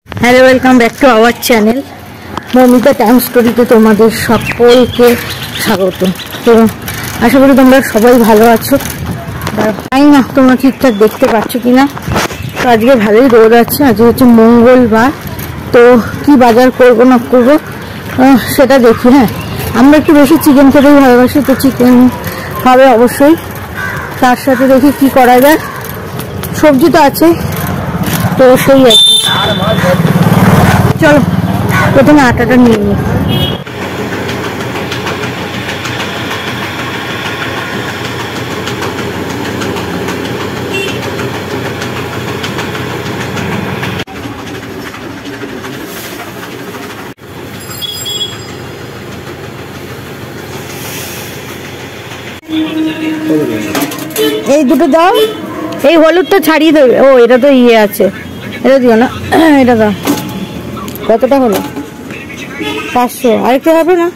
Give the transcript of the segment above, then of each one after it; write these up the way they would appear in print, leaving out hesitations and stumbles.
Hello, welcome back to our channel Moumita time স্টোরিতে তোমাদের সকলকে স্বাগত। তো আশা করি তোমরা সবাই ভালো আছো। জানি না তোমরা ঠিকঠাক দেখতে পাচ্ছ কিনা। তো আজকে ভালোই রোদ আছে, আজকে হচ্ছে মঙ্গলবার। তো কি বাজার করবো না করবো সেটা দেখি। হ্যাঁ, আমরা একটু বেশি চিকেন খেতেই ভালোবাসি, তো চিকেন হবে অবশ্যই। তার সাথে দেখি কি করা যায়, সবজি তো আছে, তো সেই আর কি। চলো প্রথমে আটাটা নিয়ে নিই। এই দুটো দাও, এই হলুদটা ছাড়িয়ে দেবে। ও এটা তো ইয়ে আছে, এটা দিও না, এটা দাও। কতটা হলো? 500। আরেকটা হবে না?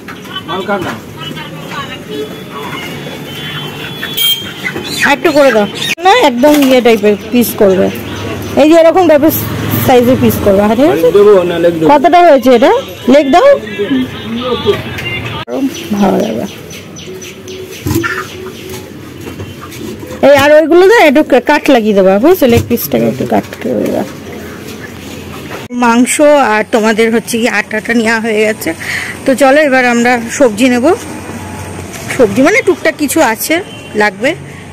আরেকটু করে দাও না, একদম ইয়ে টাইপের পিস করবে, এই যে এরকম টাইপের সাইজের পিস করবে। কতটা হয়েছে এটা? লেগ দাও, ভালো লাগবে। এই আর ওইগুলো দাও, একটু কাট লাগিয়ে দেবা, বুঝছো? লেগ পিসটাকে একটু কাট করে দেবা। মাংস আর তোমাদের হচ্ছে কি আটাটা নেওয়া হয়ে গেছে। তো চলো এবার আমরা সবজি নেব। সবজি মানে টুকটাক কিছু আছে লাগবে,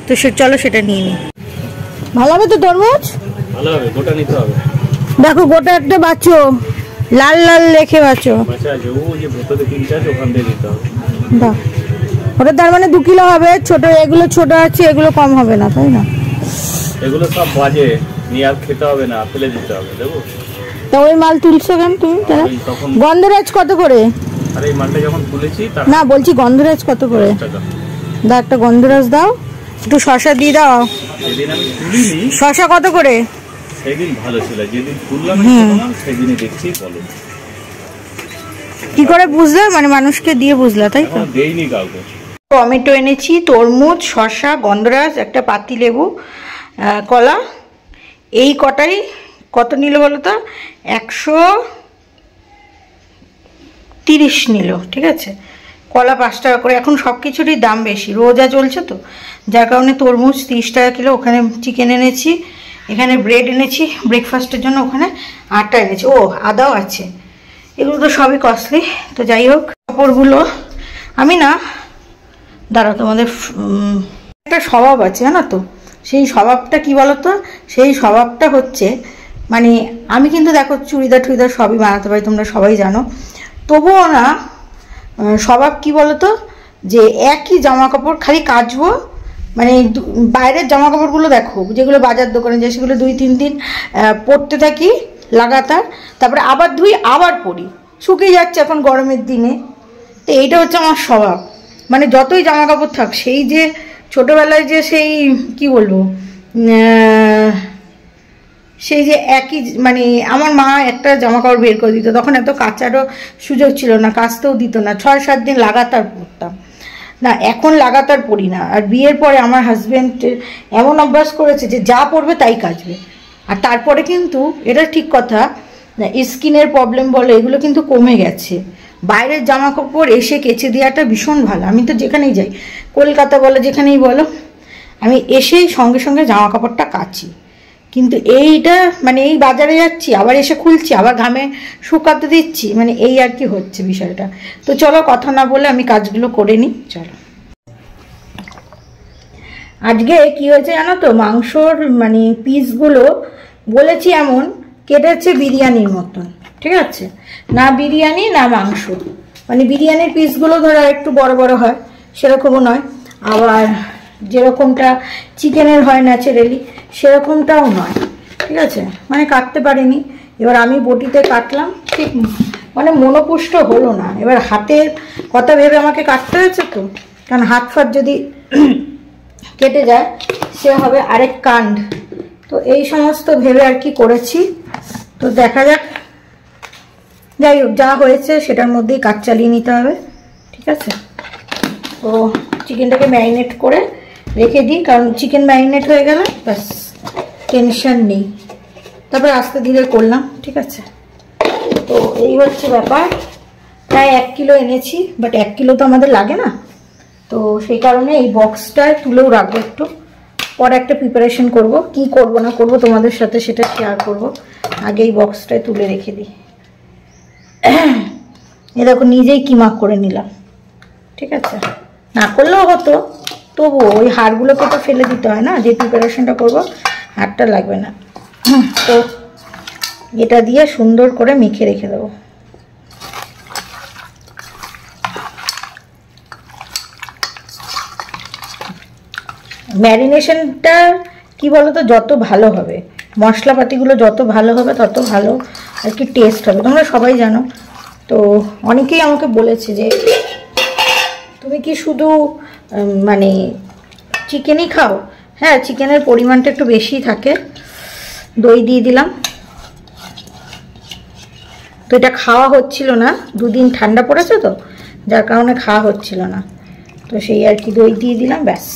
তো চলো সেটা নিয়ে নিই। ভালো হবে তো তরমুজ? ভালো হবে, গোটা নিতে হবে। দেখো গোটা একটা বাঁচো, লাল লাল রেখে বাঁচো। দাও, ওটা তার মানে 2 কিলো হবে। ছোট এগুলো ছোট আছে, এগুলো কম হবে না, তাই না? এগুলো সব বাজে, নিয়ে আর খেতে হবে না, ফেলে দিতে হবে। দেবো তো ওই মাল তুলছো কেন তুমি? গন্ধরাজ কত করে? আরে এই মালটা যখন তুলেছি না বলছি গন্ধরাজ কত করে? দাও, একটা গন্ধরাজ দাও, একটু শসা দিয়ে দাও। যেদিন আমি তুলিনি শসা কত করে? সেদিন ভালো ছিল, যেদিন তুললাম সেদিনই দেখছি। বলো কি করে বুঝলে? মানে মানুষকে দিয়ে বুঝলা, তাই তো? দেইনি কাউকে। টমেটো এনেছি, তরমুজ, শসা, গন্ধরাজ, একটা পাতি লেবু, কলা, এই কটাই। কত নিল বলো তো? 130 নিল, ঠিক আছে। কলা 5 টাকা করে। এখন সব কিছুরই দাম বেশি, রোজা চলছে তো, যার কারণে তরমুজ 30 টাকা কিলো। ওখানে চিকেন এনেছি, এখানে ব্রেড এনেছি ব্রেকফাস্টের জন্য, ওখানে আটা এনেছি, ও আদাও আছে। এগুলো তো সবই কস্টলি। তো যাই হোক, কাপড়গুলো আমি না, দাঁড়াও, তোমাদের একটা স্বভাব আছে জানো তো। সেই স্বভাবটা কি বলতো? সেই স্বভাবটা হচ্ছে, মানে আমি কিন্তু দেখো চুড়িদার টুড়িদার সবই বানাতে পারি, তোমরা সবাই জানো। তবুও না, স্বভাব কি বলতো, যে একই জামা কাপড় খালি কাচবো, মানে বাইরের জামা কাপড়গুলো দেখো যেগুলো বাজার দোকানে যায়, সেগুলো 2-3 দিন পরতে থাকি লাগাতার, তারপরে আবার ধুই, আবার পরি, শুকিয়ে যাচ্ছে এখন গরমের দিনে। তো এইটা হচ্ছে আমার স্বভাব। মানে যতই জামা কাপড় থাক, সেই যে ছোটোবেলায় যে সেই কি বলবো, সেই যে একই, মানে আমার মা একটা জামা কাপড় বের করে দিত, তখন এত কাচারও সুযোগ ছিল না, কাচতেও দিত না, 6-7 দিন লাগাতার পরতাম না। এখন লাগাতার পরি না। আর বিয়ের পরে আমার হাজব্যান্ড এমন অভ্যাস করেছে যে যা পরবে তাই কাচবে। আর তারপরে কিন্তু এটা ঠিক কথা, স্কিনের প্রবলেম বলো, এগুলো কিন্তু কমে গেছে। বাইরের জামা কাপড় এসে কেচে দেওয়াটা ভীষণ ভালো। আমি তো যেখানেই যাই, কলকাতা বলো যেখানেই বলো, আমি এসেই সঙ্গে সঙ্গে জামা কাপড়টা কাচি। কিন্তু এইটা মানে এই বাজারে যাচ্ছি, আবার এসে খুলছি, আবার ঘামে শুকাতে দিচ্ছি, মানে এই আর কি হচ্ছে বিষয়টা। তো চলো কথা না বলে আমি কাজগুলো করে নিই, চলো। আজকে কি হয়েছে জানো তো, মাংসর মানে পিসগুলো বলেছি এমন কেটেছে বিরিয়ানির মতন, ঠিক আছে? না বিরিয়ানি না মাংস, মানে বিরিয়ানির পিসগুলো ধরো একটু বড় বড় হয়, সেরকমও নয়, আবার যেরকমটা চিকেনের হয় ন্যাচারালি সেরকমটাও নয়, ঠিক আছে? মানে কাটতে পারিনি। এবার আমি বটিতে কাটলাম, ঠিক মানে মনোপুষ্ট হলো না। এবার হাতের কথা ভেবে আমাকে কাটতে হয়েছে তো, কারণ হাত ফাত যদি কেটে যায় সে হবে আরেক কাণ্ড। তো এই সমস্ত ভেবে আর কি করেছি। তো দেখা যাক, যাই হোক, যা হয়েছে সেটার মধ্যেই কাজ চালিয়ে নিতে হবে, ঠিক আছে? তো চিকেনটাকে ম্যারিনেট করে রেখে দিই, কারণ চিকেন ম্যারিনেট হয়ে গেলে ব্যাস টেনশন নেই। তারপরে আস্তে ধীরে করলাম, ঠিক আছে? তো এই হচ্ছে ব্যাপার। প্রায় 1 কিলো এনেছি, বাট 1 কিলো তো আমাদের লাগে না, তো সেই কারণে এই বক্সটায় তুলেও রাখবো। একটু পরে একটা প্রিপারেশন করব, কি করব না করব তোমাদের সাথে সেটা শেয়ার করব। আগে এই বক্সটায় তুলে রেখে দিই। এ দেখো নিজেই কিমাক করে নিলাম, ঠিক আছে, না করলেও হতো, তবু ওই হাড়গুলোকে তো ফেলে দিতে হয় না, যে প্রিপারেশনটা করব হাড়টা লাগবে না। তো এটা দিয়ে সুন্দর করে মেখে রেখে দেবো। ম্যারিনেশনটা কি বলতো, যত ভালো হবে মশলাপাতিগুলো, যত ভালো হবে তত ভালো আর কি টেস্ট হবে, তোমরা সবাই জানো। তো অনেকেই আমাকে বলেছে যে তুমি কি শুধু মানে চিকেনই খাও? হ্যাঁ, চিকেনের পরিমাণটা একটু বেশি থাকে। দই দিয়ে দিলাম। তো এটা খাওয়া হচ্ছিল না, 2 দিন ঠান্ডা পড়েছে তো, যার কারণে খাওয়া হচ্ছিল না, তো সেই আর কি দই দিয়ে দিলাম, ব্যাস।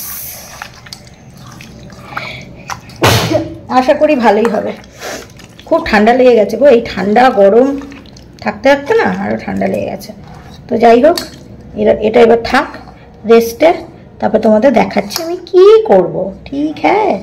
আশা করি ভালোই হবে। খুব ঠান্ডা লেগে গেছে গো, এই ঠান্ডা গরম থাকতে থাকতে না আরও ঠান্ডা লেগে গেছে। তো যাই হোক, এটা এবার থাক রেস্টে, তারপর তোমাদের দেখাচ্ছি আমি কি করব। ঠিক হ্যাঁ।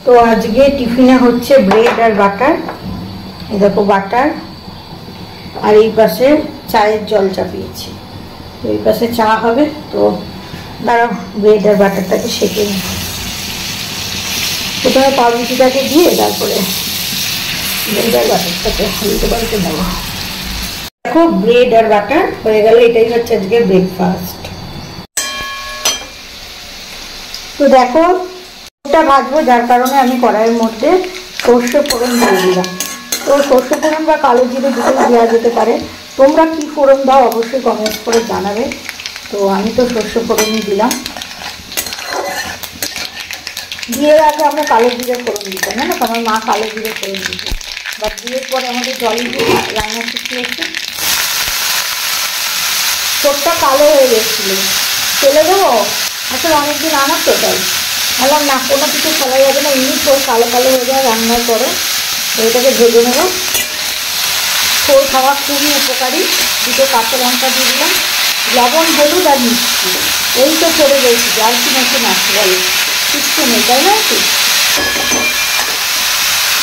তো আজকে টিফিনে হচ্ছে ব্রেড আর বাটার। এই দেখো বাটার, আর এই পাশে চায়ের জল চাপিয়েছি। তো এই পাশে চা হবে। তো দাঁড়াও ব্রেড আর বাটারটাকে সেঁকে নিই। প্রথমে পাউরুটিটাকে দিয়ে তারপরে ব্রেড আর বাটারটাকে উল্টে পাল্টে দেবো। দেখো ব্রেড আর বাটার হয়ে গেল, এটাই হচ্ছে আজকে ব্রেকফাস্ট। তো দেখো ভাজবো, যার কারণে আমি কড়াইয়ের মধ্যে সর্ষে ফোড়ন দিয়ে দিলাম। তো সর্ষে ফোড়ন বা কালো জিরে দুটোই দেওয়া যেতে পারে, তোমরা কি ফোড়ন দাও অবশ্যই কমেন্ট করে জানাবে। তো আমি তো সর্ষে ফোড়নই দিলাম। দিয়ে আগে আমরা কালো জিরে ফোড়ন দিতাম না, আমার মা কালো জিরে ফোড়ন দিত, বাট বিয়ের পরে আমাদের জল দিয়ে রান্না শিখিয়েছে। ছোটটা কালো হয়ে গেছিলো, ফেলে দেবো, আসলে অনেকদিন আমার তো তাই বললাম না, কোনো কিছু ফেলা যাবে না, এমনি ছোট কালো কালো হয়ে যায় রান্নার পরে। তো এটাকে ভেজে নেব। ছোট খাওয়া খুবই উপকারী। 2টো কাঁচা লঙ্কা দিয়ে দিলাম, লবণ হলুদ আর মিষ্টি, এই তো পড়ে গেছি, আর কি নতুন আছে বলো, কিচ্ছু নেই তাই না কি।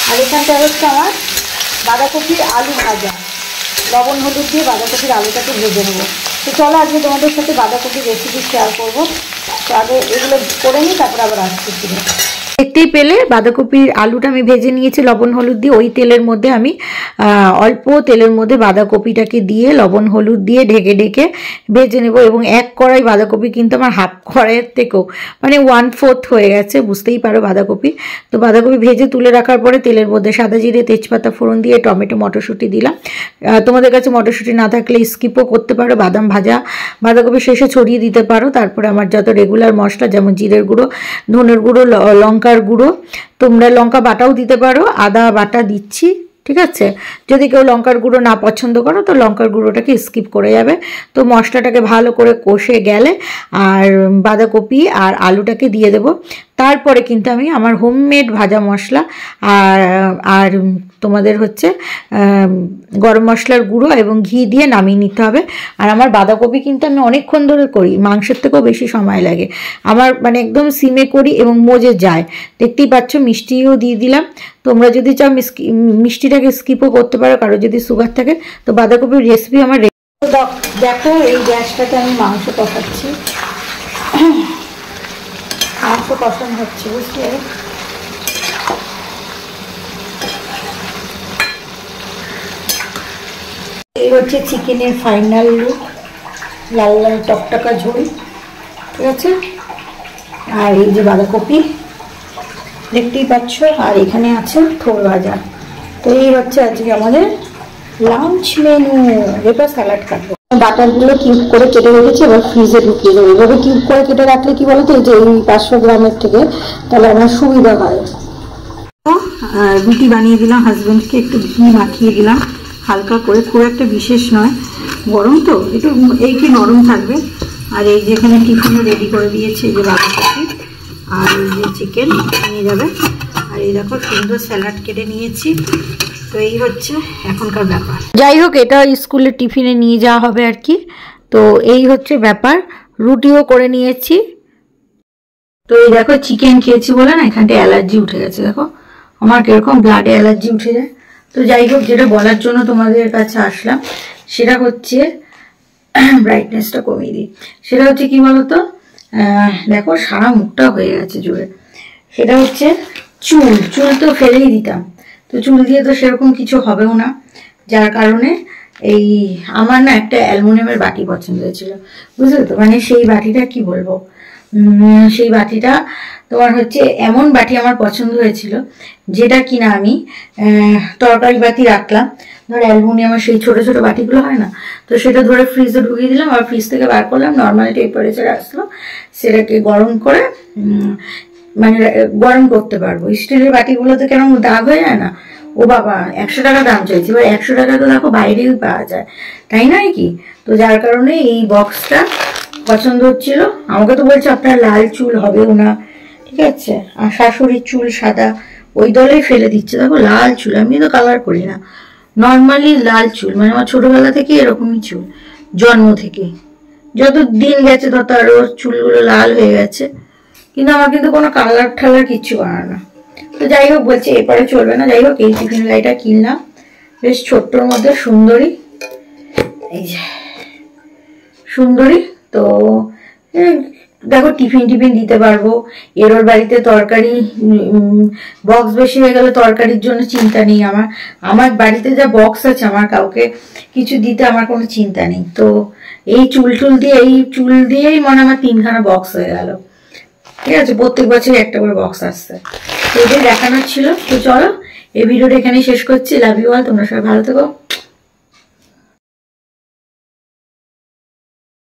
আর এখানটা হচ্ছে আমার বাঁধাকপির আলু ভাজা, লবণ হলুদ দিয়ে বাঁধাকপির আলুটাকে ভেজে নেবো। তো চলো আজকে তোমাদের সাথে বাঁধাকপির রেসিপি শেয়ার করবো। তো আগে এগুলো করে নিই, তারপরে আবার আসছি ফিরে। দেখতেই পেলে বাঁধাকপির আলুটা আমি ভেজে নিয়েছি লবণ হলুদ দিয়ে। ওই তেলের মধ্যে আমি অল্প তেলের মধ্যে বাঁধাকপিটাকে দিয়ে লবণ হলুদ দিয়ে ঢেকে ঢেকে ভেজে নেব। এবং 1 কড়াই বাঁধাকপি কিন্তু আমার হাফ কড়াইয়ের থেকেও মানে 1/4 হয়ে গেছে, বুঝতেই পারো বাঁধাকপি। তো বাঁধাকপি ভেজে তুলে রাখার পরে তেলের মধ্যে সাদা জিরে তেজপাতা ফোড়ন দিয়ে টমেটো মটরশুঁটি দিলাম। তোমাদের কাছে মটরশুঁটি না থাকলে স্কিপও করতে পারো, বাদাম ভাজা বাঁধাকপি শেষে ছড়িয়ে দিতে পারো। তারপরে আমার যত রেগুলার মশলা, যেমন জিরের গুঁড়ো, ধনের গুঁড়ো, লঙ্কার গুঁড়ো, তোমরা লঙ্কা বাটাও দিতে পারো, আদা বাটা দিচ্ছি, ঠিক আছে। যদি কেউ লঙ্কার গুঁড়ো না পছন্দ করো তো লঙ্কার গুঁড়োটাকে স্কিপ করে যাবে। তো মশলাটাকে ভালো করে কষে গেলে আর বাঁধাকপি আর আলুটাকে দিয়ে দেব। তারপরে কিন্তু আমি আমার হোমমেড ভাজা মশলা আর তোমাদের হচ্ছে গরম মশলার গুঁড়ো এবং ঘি দিয়ে নামিয়ে নিতে হবে। আর আমার বাঁধাকপি কিন্তু আমি অনেকক্ষণ ধরে করি, মাংসের থেকেও বেশি সময় লাগে আমার, মানে একদম সিমে করি এবং মজে যায়। দেখতেই পাচ্ছ মিষ্টিও দিয়ে দিলাম। তোমরা যদি চাও মিষ্টিটাকে স্কিপও করতে পারো, কারো যদি সুগার থাকে। তো বাঁধাকপির রেসিপি আমার দেখো, এই গ্যাসটাতে আমি মাংস কষাচ্ছি, মাংস কষানো হচ্ছে বুঝলে। এই হচ্ছে চিকেনের ফাইনাল লুক, লাল লাল টকটকা ঝোল, ঠিক আছে। আর এই যে বাঁধাকপি, দেখতেই পাচ্ছ। আর এখানে আছে থোর ভাজা। তো এই হচ্ছে আজকে আমাদের লাঞ্চ মেনু। এবার স্যালাড কাটবো। বাটারগুলো কিউব করে কেটে রেখেছি, এবার ফ্রিজে ঢুকিয়ে দেবো। এভাবে কিউব করে কেটে রাখলে কি বলতো, এই যে এই 500 গ্রামের থেকে তাহলে আমার সুবিধা হয়। রুটি বানিয়ে দিলাম হাজবেন্ডকে, একটু ঘি মাখিয়ে দিলাম হালকা করে, খুব একটা বিশেষ নয়, গরম তো একটু এই কি নরম থাকবে। আর এই যেখানে টিফিনও রেডি করে দিয়েছে, এই যে বাঁধাকপি আর এই যে চিকেন নিয়ে যাবে। আর এই দেখো সুন্দর স্যালাড কেটে নিয়েছি। তো এই হচ্ছে এখনকার ব্যাপার। যাই হোক, এটা স্কুলের টিফিনে নিয়ে যাওয়া হবে আর কি। তো এই হচ্ছে ব্যাপার। রুটিও করে নিয়েছি। তো এই দেখো চিকেন খেয়েছি বলে না এখানটা অ্যালার্জি উঠে গেছে। দেখো আমার কিরকম ব্লাডে অ্যালার্জি উঠে যায়। তো যাই হোক, যেটা বলার জন্য তোমাদের কাছে আসলাম সেটা হচ্ছে, ব্রাইটনেসটা কমিয়ে দিই। সেটা হচ্ছে কি বলতো, দেখো সারা মুখটা হয়ে গেছে জুড়ে। সেটা হচ্ছে চুল তো ফেলেই দিতাম, তো চুল দিয়ে তো সেরকম কিছু হবেও না। যার কারণে এই আমার না একটা অ্যালুমিনিয়ামের বাটি পছন্দ হয়েছিল, বুঝলে তো। মানে সেই বাটিটা কি বলবো, সেই বাটিটা তোমার হচ্ছে এমন বাটি আমার পছন্দ হয়েছিল, যেটা কিনা আমি তরকারি বাটি রাখলাম, ধর অ্যালুমিনিয়ামের সেই ছোট ছোট বাটিগুলো হয় না, তো সেটা ধরে ফ্রিজে ঢুকিয়ে দিলাম। আর ফ্রিজ থেকে বার করলাম, নর্মাল টেম্পারেচার আসলো, সেটাকে গরম করে মানে গরম করতে পারবো। স্টিলের বাটিগুলোতে কেমন দাগ হয়ে যায় না। ও বাবা, 100 টাকা দাম চাইছি। এবার 100 টাকা তো দেখো বাইরেও পাওয়া যায়, তাই নয় কি? তো যার কারণে এই বক্সটা পছন্দ হচ্ছিল। আমাকে তো বলছে আপনার লাল চুল হবেও না, ঠিক আছে। আর শাশুড়ির চুল সাদা, ওই দলেই ফেলে দিচ্ছে। দেখো লাল চুল, আমি তো কালার করি না, নর্মালি লাল চুল। মানে আমার ছোটবেলা থেকে এরকমই চুল, জন্ম থেকে। যত দিন গেছে তত আরো চুলগুলো লাল হয়ে গেছে, কিন্তু আমার কিন্তু কোনো কালার ঠালার কিচ্ছু করার না। তো যাই হোক, বলছে এরপরে চলবে না। যাই হোক, এই টিফিন গাড়িটা কিনলাম, বেশ ছোট্টর মধ্যে সুন্দরী, এই যে সুন্দরী। তো দেখো টিফিন দিতে পারবো। এরোর বাড়িতে তরকারি বক্স বেশি হয়ে গেলে তরকারির জন্য চিন্তা নেই আমার। আমার বাড়িতে যা বক্স আছে, আমার কাউকে কিছু দিতে আমার কোনো চিন্তা নেই। তো এই চুল দিয়েই মনে আমার 3খানা বক্স হয়ে গেল, ঠিক আছে। প্রত্যেক বছরই একটা করে বক্স আসছে। তো এটাই দেখানোর ছিল। তো চলো, এই ভিডিওটা এখানেই শেষ করছি। Love you all. তোমরা সবাই ভালো থেকো।